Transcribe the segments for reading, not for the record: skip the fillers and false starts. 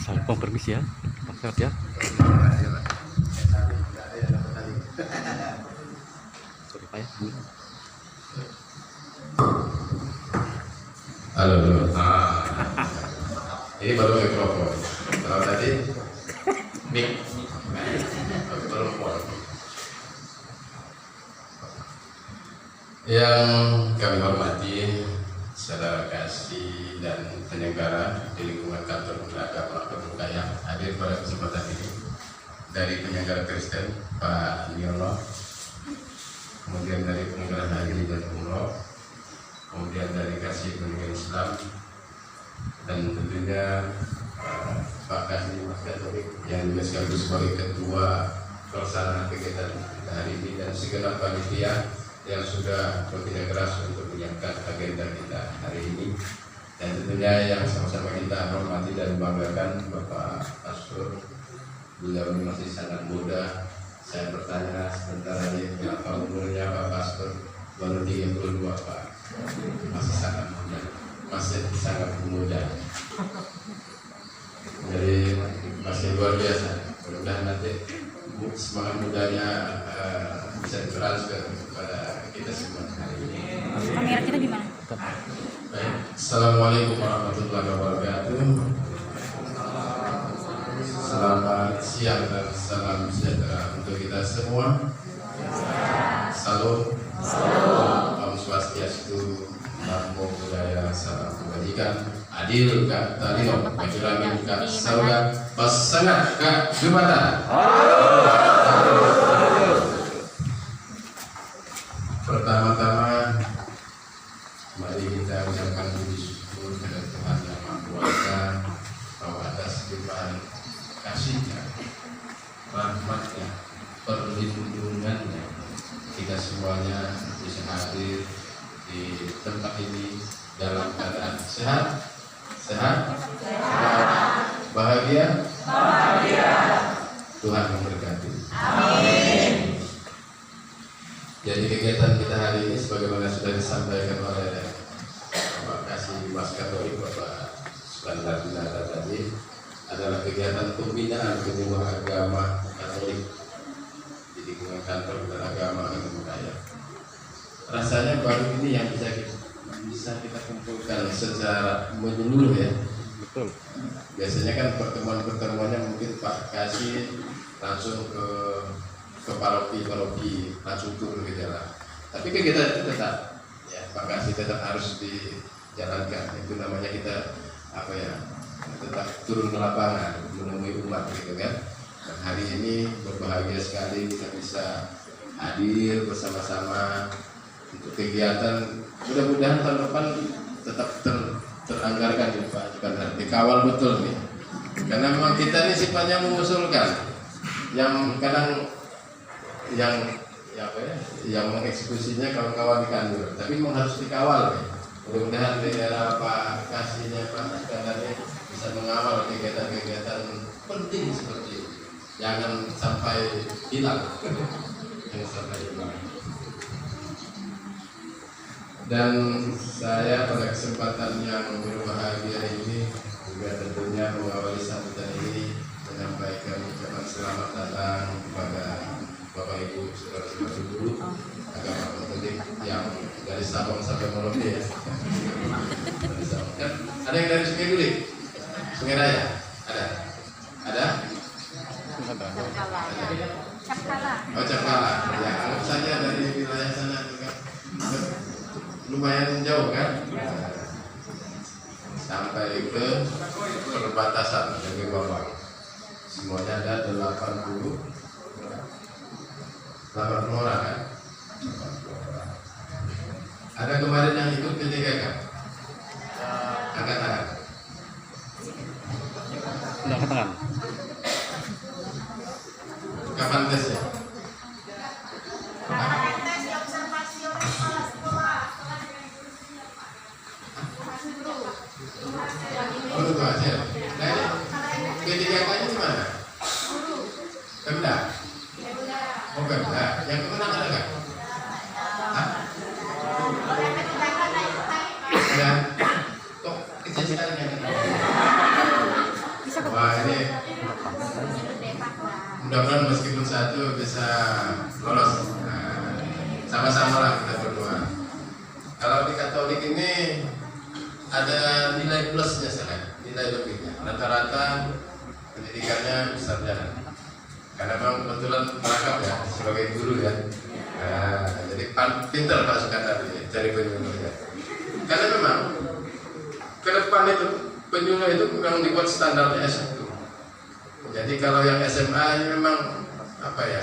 Assalamualaikum, permisi ya. Maaf ya. Sorry Pak ya. Halo, halo. Ini baru mikrofon. Kalau tadi mic, baru mikrofon. Yang kami hormati saudara kasih dan penyelenggara di lingkungan kantor Lembaga Pelaku yang hadir pada kesempatan ini dari penyelenggara Kristen Pak Niono, kemudian dari penyelenggara haji dan umroh, kemudian dari kasih penyelenggara Islam, dan tentunya Pak Kasih Mas Katolik yang juga sekaligus sebagai ketua pelaksana kegiatan kita hari ini dan segenap panitia yang sudah bekerja keras untuk menyiapkan agenda kita hari ini, dan tentunya yang sama-sama kita hormati dan banggakan Bapak Pastor. Beliau ini masih sangat muda. Saya bertanya sebentar lagi berapa umurnya Pak Pastor? Baru 32 Pak. Masih sangat muda. Masih sangat muda. Jadi masih luar biasa. Mudah-mudahan nanti semangat mudanya bisa ditransfer kepada kita semua hari ini. Kamera kita gimana? Baik. Assalamualaikum warahmatullahi wabarakatuh. Selamat siang dan salam sejahtera untuk kita semua. Salam. Om Swastiastu, Namo Buddhaya, salam kebajikan, adil kak talino, kejuramin kak saluran, pasangan kak jumatan. Pertama-tama, mari kita ucapkan puji syukur kepada Tuhan Yang Maha Kuasa bahwa atas limpahan kasih-Nya, rahmat-Nya, perlindungannya, kita semuanya bisa hadir di tempat ini dalam keadaan sehat, bahagia. Tuhan memberkati. Amin. Jadi kegiatan kita hari ini sebagaimana sudah disampaikan oleh Bapak Kasih Mas Katolik, Bapak Sukandar Dinata tadi, adalah kegiatan pembinaan penyuluh agama Katolik di lingkungan kantor dan agama Katolik. Rasanya baru ini yang bisa kita kumpulkan secara menyeluruh ya. Betul. Biasanya kan pertemuan-pertemuannya mungkin Pak Kasih langsung ke paroki langsung turun ke jalan. Tapi kegiatan itu tetap ya Pak Kasih tetap harus dijalankan. Itu namanya kita tetap turun ke lapangan menemui umat gitu kan. Dan hari ini berbahagia sekali kita bisa hadir bersama-sama untuk kegiatan. Mudah-mudahan tahun depan tetap teranggarkan ya Pak, dikawal betul nih. Karena memang kita ini sifatnya mengusulkan, yang kadang yang mengeksekusinya kawan-kawan di kantor, tapi memang harus dikawal nih. Mudah-mudahan di era Pak Kasihnya Pak Iskandar bisa mengawal kegiatan-kegiatan penting seperti ini. Jangan sampai hilang. Jangan sampai hilang. Dan saya pada kesempatan yang berbahagia ini juga tentunya mengawali sambutan ini menyampaikan ucapan selamat datang kepada Bapak Ibu saudara-saudara guru agama Katolik yang dari Sabang sampai Merauke ya. Dari Sabang. Kan ada yang dari Sungai Guli, Sungai Raya, ada? Cakala. Oh Cakala, ya anggap saja dari wilayah sana juga. Lumayan jauh kan? Sampai ke perbatasan dengan Bawang. Semuanya ada 80 orang kan? Ada kemarin yang ikut ketika kan? Angkat tangan. Angkat tangan. Kapan tesnya? Oh, itu aja. Nah, ketiganya di mana? Pemda. Oh, Pemda. Yang kemenang ada nggak? Hah? Dan kok kecil sekali yang wah ini mudah-mudahan meskipun satu bisa lolos. Nah, sama-sama lah kita berdoa. Kalau di Katolik ini ada nilai plusnya saya, nilai lebihnya. Rata-rata pendidikannya sarjana. Karena memang kebetulan merangkap ya sebagai guru ya. Nah, jadi pintar Pak Sukandar cari penyuluhnya. Karena memang ke depan itu penyuluh itu memang dibuat standarnya S1. Jadi kalau yang SMA ini memang apa ya,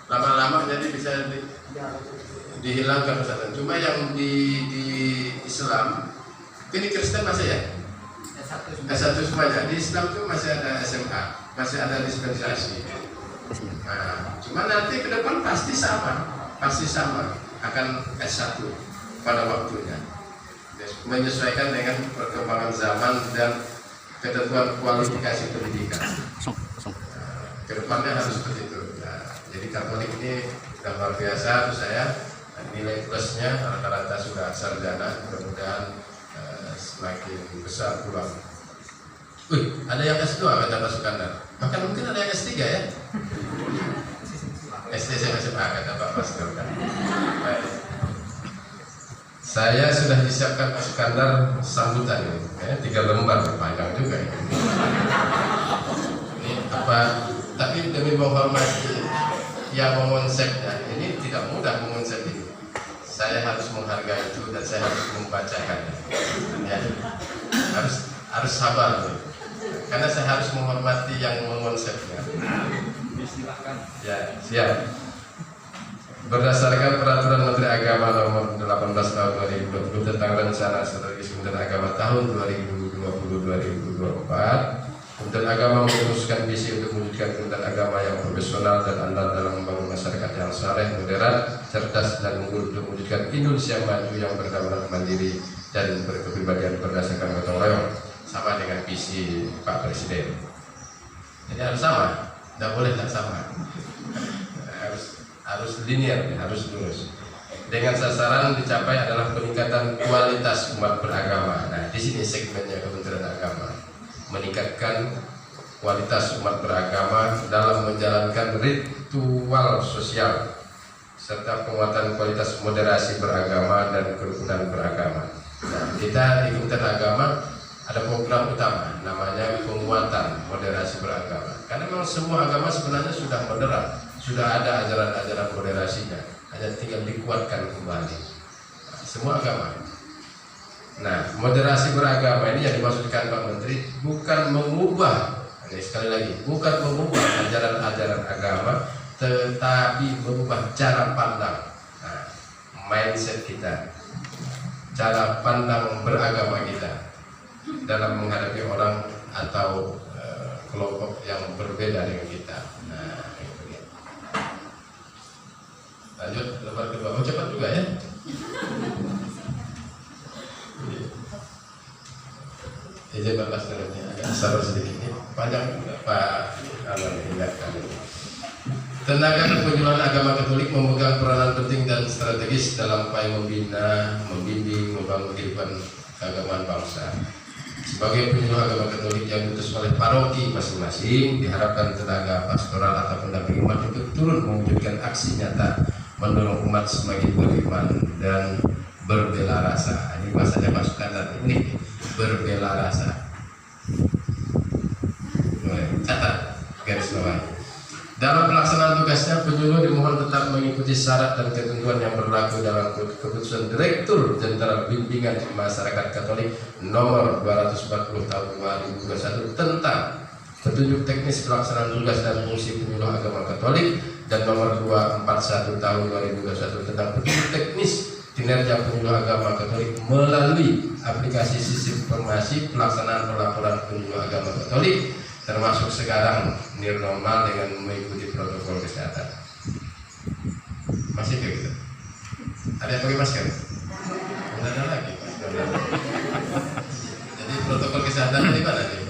lama-lama jadi bisa dihilangkan Ustaz. Cuma yang di Islam ini Kristen masih ya? S1 semuanya. Di Islam itu masih ada SMA, masih ada dispensasi. Nah, cuma nanti ke depan pasti sama akan S1 pada waktunya. Menyesuaikan dengan perkembangan zaman dan ketentuan kualifikasi pendidikan. Kedepannya harus seperti itu. Nah, jadi Katolik ini sudah luar biasa menurut saya. Nilai plusnya rata-rata sudah sarjana, mudah-mudahan semakin besar peluang. Ada yang S2 kata Pak Sukandar. Bahkan mungkin ada yang S3 ya. SD SMA kata Pak Pastor kan. Baik. Saya sudah disiapkan Pak Sukandar sambutan ini, 3 lembar panjang juga ini. Ini apa? Tapi demi menghormati yang mengonsepnya, ini tidak mudah mengonsep ini. Saya harus menghargai itu dan saya harus membacakannya. Ya, harus sabar, karena saya harus menghormati yang mengonsepnya. Ya, siap. Berdasarkan Peraturan Menteri Agama Nomor 18 Tahun 2020 tentang Rencana Strategis Kementerian Agama tahun 2020-2024, Kementerian Agama merumuskan visi untuk mewujudkan Kementerian Agama yang profesional dan andal dalam membangun masyarakat yang saleh, moderat, cerdas, dan unggul untuk mewujudkan Indonesia maju yang berdaulat, mandiri, dan berkepribadian berdasarkan gotong royong, sama dengan visi Pak Presiden. Jadi harus sama, tidak boleh tidak sama. Harus linear, harus lurus. Dengan sasaran dicapai adalah peningkatan kualitas umat beragama. Nah, di sini segmennya Kementerian Agama, meningkatkan kualitas umat beragama dalam menjalankan ritual sosial serta penguatan kualitas moderasi beragama dan kerukunan beragama. Nah, kita di Kementerian Agama ada program utama namanya penguatan moderasi beragama. Karena memang semua agama sebenarnya sudah moderat, sudah ada ajaran-ajaran moderasinya, hanya tinggal dikuatkan kembali. Nah, semua agama. Nah, moderasi beragama ini yang dimaksudkan Pak Menteri bukan mengubah, ini sekali lagi, bukan mengubah ajaran-ajaran agama, tetapi mengubah cara pandang, mindset kita, cara pandang beragama kita dalam menghadapi orang atau kelompok yang berbeda dengan kita. Nah, itu. Lanjut lembar kedua. Oh, cepat juga ya. Izin Bapak sekalian, agak sabar sedikit ini. Panjang Pak ingat kali. Tenaga kepenyuluhan agama Katolik memegang peranan penting dan strategis dalam upaya membina, membimbing, membangun kehidupan keagamaan bangsa. Sebagai penyuluh agama Katolik yang diutus oleh paroki masing-masing, diharapkan tenaga pastoral atau pendamping umat untuk turun mewujudkan aksi nyata, mendorong umat semakin beriman dan berbela rasa. Ini bahasanya Pak Sukandar ini, berbela rasa. Catat garis bawah. Dalam pelaksanaan tugasnya, penyuluh dimohon tetap mengikuti syarat dan ketentuan yang berlaku dalam keputusan Direktur Jenderal Bimbingan Masyarakat Katolik Nomor 240 Tahun 2021 tentang petunjuk teknis pelaksanaan tugas dan fungsi penyuluh agama Katolik dan Nomor 241 Tahun 2021 tentang petunjuk teknis kinerja penyuluh agama Katolik melalui aplikasi sistem informasi pelaksanaan pelaporan penyuluh agama Katolik, termasuk sekarang new normal dengan mengikuti protokol kesehatan. Masih begitu? Ada yang pakai masker? Tidak ada lagi. Jadi protokol kesehatan di mana nih?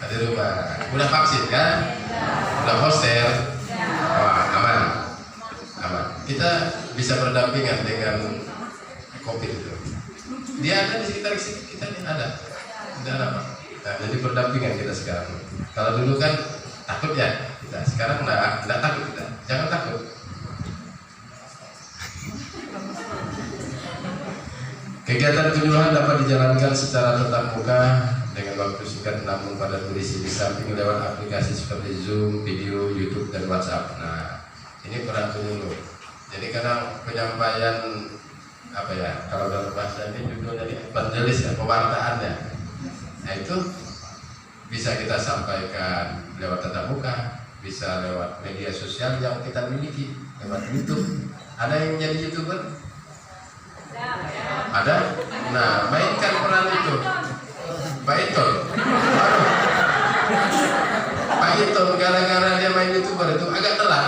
Di rumah. Udah vaksin kan? Udah booster? Oh, aman. Aman. Kita bisa berdampingan dengan COVID itu. Dia ada di sekitar kita nih, ada. Tidak ada apa. Nah, jadi berdampingan kita sekarang. Kalau dulu kan takut ya kita. Sekarang enggak takut kita. Jangan takut. Kegiatan penyuluhan dapat dijalankan secara tatap muka dengan waktu singkat namun pada durasi di samping lewat aplikasi seperti Zoom, video, YouTube, dan WhatsApp. Nah, ini peran penyuluh. Jadi kadang penyampaian apa ya, kalau dalam bahasa ini judulnya evangelis ya, pewartaannya. Nah itu bisa kita sampaikan lewat tatap muka, bisa lewat media sosial yang kita miliki, lewat YouTube. Ada yang jadi YouTuber? Ada? Nah, mainkan peran itu. Pak Iton. Pak Iton gara-gara dia main YouTuber itu agak telat.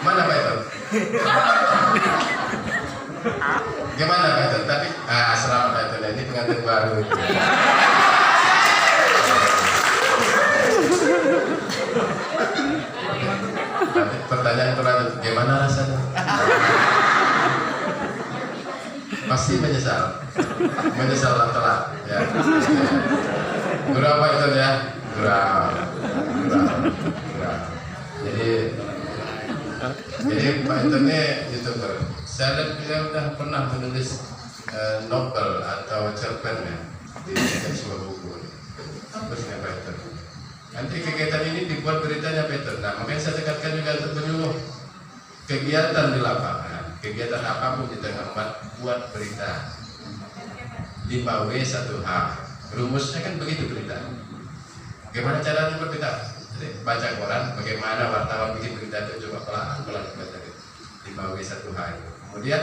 Mana Pak Iton? Gimana Pak Iton? Tapi selamat Pak Iton, ini pengantin baru. Nanti pertanyaan berlanjut, gimana rasanya? Pasti menyesal telat ya. Berapa itu ya? Berapa? Jadi Pak itu nih YouTuber. Saya lihat beliau sudah pernah menulis novel atau cerpen ya di sebuah buku. Apa sih Pak itu? Nanti kegiatan ini dibuat beritanya Pak itu. Nah, makanya saya tekankan juga untuk penyuluh kegiatan di lapangan. Kegiatan apapun di tengah umat, buat berita 5W1H. Rumusnya kan begitu berita. Bagaimana caranya berita? Jadi, baca koran, bagaimana wartawan bikin berita itu, coba pelan-pelan baca 5W1H itu. Kemudian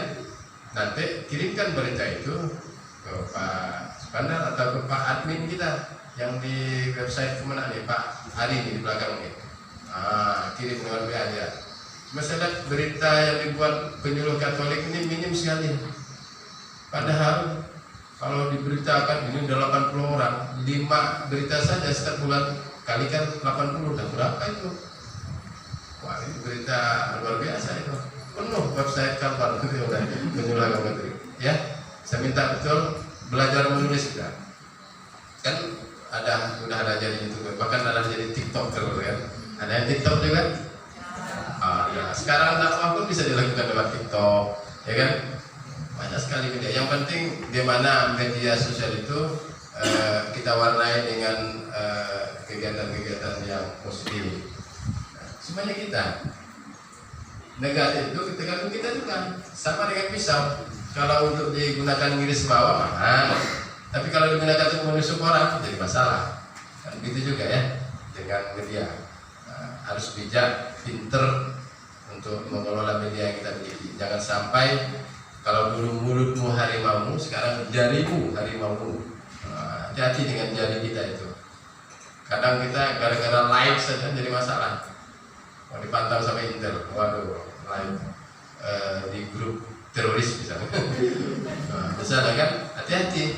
nanti kirimkan berita itu ke Pak Spandar atau ke Pak admin kita yang di website Kemenang nih, Pak Ari ini di belakang ini. Kirim dengan WA aja. Masalah berita yang dibuat penyuluh Katolik ini minim sekali. Padahal kalau diberitakan ini 80 orang, 5 berita saja setiap bulan kalikan 80, dan berapa itu? Wah, ini berita luar biasa itu. Penuh website kapan itu oleh penyuluh agama Katolik. Ya, saya minta betul belajar menulis kita. Kan udah ada jadi YouTuber, bahkan ada jadi TikToker kan. Ada yang TikTok juga. Ya, sekarang dakwah pun bisa dilakukan lewat TikTok, ya kan? Banyak sekali media. Yang penting bagaimana media sosial itu kita warnai dengan kegiatan-kegiatan yang positif. Semuanya kita. Negatif itu tergantung kita juga. Sama dengan pisau. Kalau untuk digunakan ngiris bawah mahal, tapi kalau digunakan untuk menusuk orang jadi masalah. Dan begitu juga ya dengan media. Harus bijak, pinter untuk mengelola media yang kita miliki. Jangan sampai kalau dulu mulutmu harimaumu, sekarang jarimu harimaumu. Hati-hati dengan jari kita itu. Kadang kita gara-gara like saja jadi masalah. Mau dipantau sama Intel, waduh, like di grup teroris misalnya. Misalnya kan, hati-hati.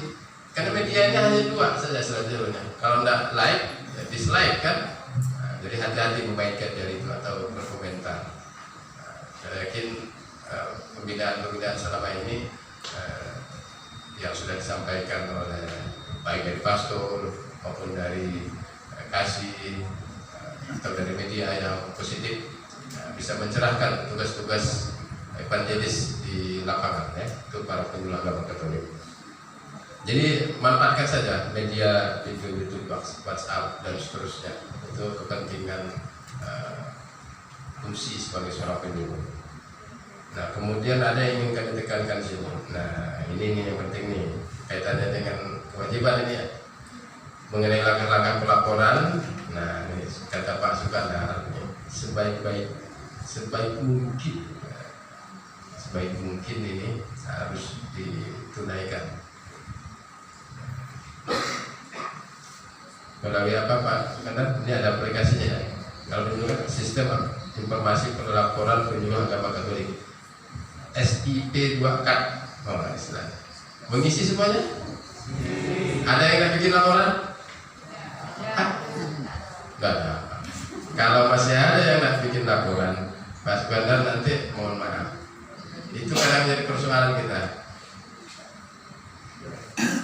Karena medianya hanya 2 saja selanjutnya. Kalau tidak like, ya dislike kan. Jadi hati-hati memainkan jari itu atau berkomentar. Saya yakin pembinaan selama ini yang sudah disampaikan oleh baik dari pastor maupun dari kasih atau dari media yang positif bisa mencerahkan tugas-tugas evangelis di lapangan ya, untuk para penyuluh agama Katolik. Jadi manfaatkan saja media video YouTube, WhatsApp dan seterusnya untuk kepentingan fungsi sebagai seorang penyuluh. Nah, kemudian ada yang ingin kami tekankan di sini. Nah, ini yang penting nih kaitannya dengan kewajiban ini ya. Mengenai langkah-langkah pelaporan. Nah, ini kata Pak Sukandar, sebaik mungkin ini harus ditunaikan. Melalui apa Pak Sukandar? Ini ada aplikasinya ya. Kalau penyuluh sistem informasi pelaporan penyuluh agama Katolik, SIP2K, istilahnya. Mengisi semuanya? Ada yang nak bikin laporan? Enggak ada. Kalau masih ada yang nak bikin laporan, Pak Sukandar nanti mohon maaf. Itu kadang jadi persoalan kita.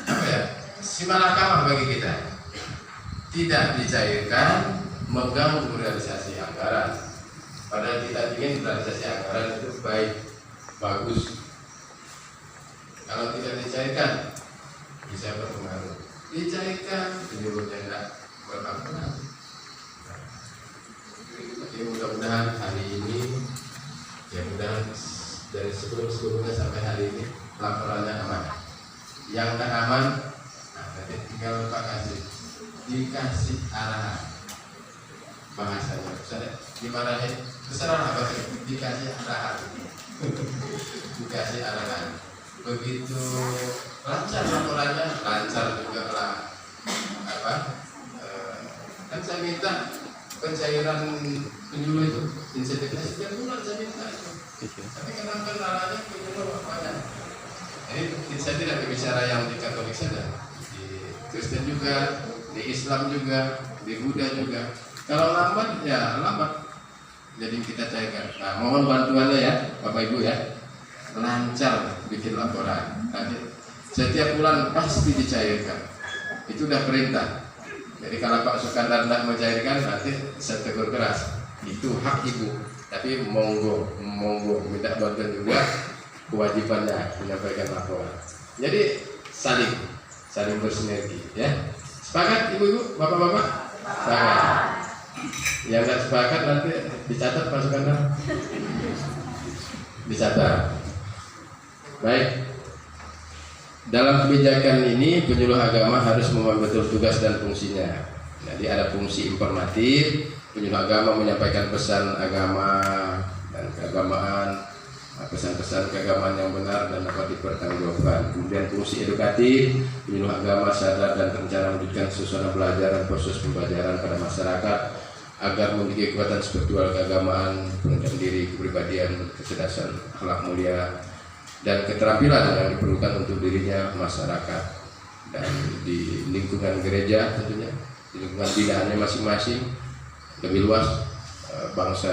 Apa ya? Si malakama bagi kita. tidak dicairkan mengganggu realisasi anggaran. Padahal kita ingin realisasi anggaran itu baik, bagus. Kalau tidak dicairkan bisa berpengaruh. Dicairkan penyuluhnya tidak berpengaruh. Jadi mudah-mudahan hari ini, ya mudah dari sebelum-sebelumnya sampai hari ini laporannya aman. Yang tidak aman, nah nanti tinggal Pak dikasih arahan bahasanya. Misalnya dimarahin, terserah apa sih, dikasih arahan, dikasih arahan. Begitu lancar laporannya, lancar juga lah. Kan saya minta pencairan penyuluh itu insentifnya setiap bulan saya minta itu. Tapi kenapa kendalanya penyuluh apanya? Ini saya tidak berbicara yang di Katolik saja, di Kristen juga, di Islam juga, di Buddha juga. Kalau lambat ya lambat. Jadi kita cairkan. Nah, mohon bantuannya ya, Bapak Ibu ya. Lancar bikin laporan. Nanti setiap bulan pasti dicairkan. Itu udah perintah. Jadi kalau Pak Sukandar tidak mencairkan, nanti saya tegur keras. Itu hak Ibu. Tapi monggo minta bantuan juga, kewajibannya menyampaikan laporan. Jadi saling bersinergi ya. Sepakat Ibu-ibu, Bapak-bapak? Sepakat. Yang tidak sepakat nanti dicatat Pak Sukandar. Dicatat. Baik. Dalam kebijakan ini penyuluh agama harus memahami betul tugas dan fungsinya. Jadi ada fungsi informatif, penyuluh agama menyampaikan pesan agama dan keagamaan, pesan-pesan keagamaan yang benar dan dapat dipertanggungjawabkan. Kemudian fungsi edukatif, penyuluh agama sadar dan terencana mewujudkan suasana belajar dan proses pembelajaran pada masyarakat agar memiliki kekuatan spiritual keagamaan, pengendalian diri, kepribadian, kecerdasan, akhlak mulia, dan keterampilan yang diperlukan untuk dirinya masyarakat dan di lingkungan gereja tentunya, di lingkungan binaannya masing-masing, lebih luas bangsa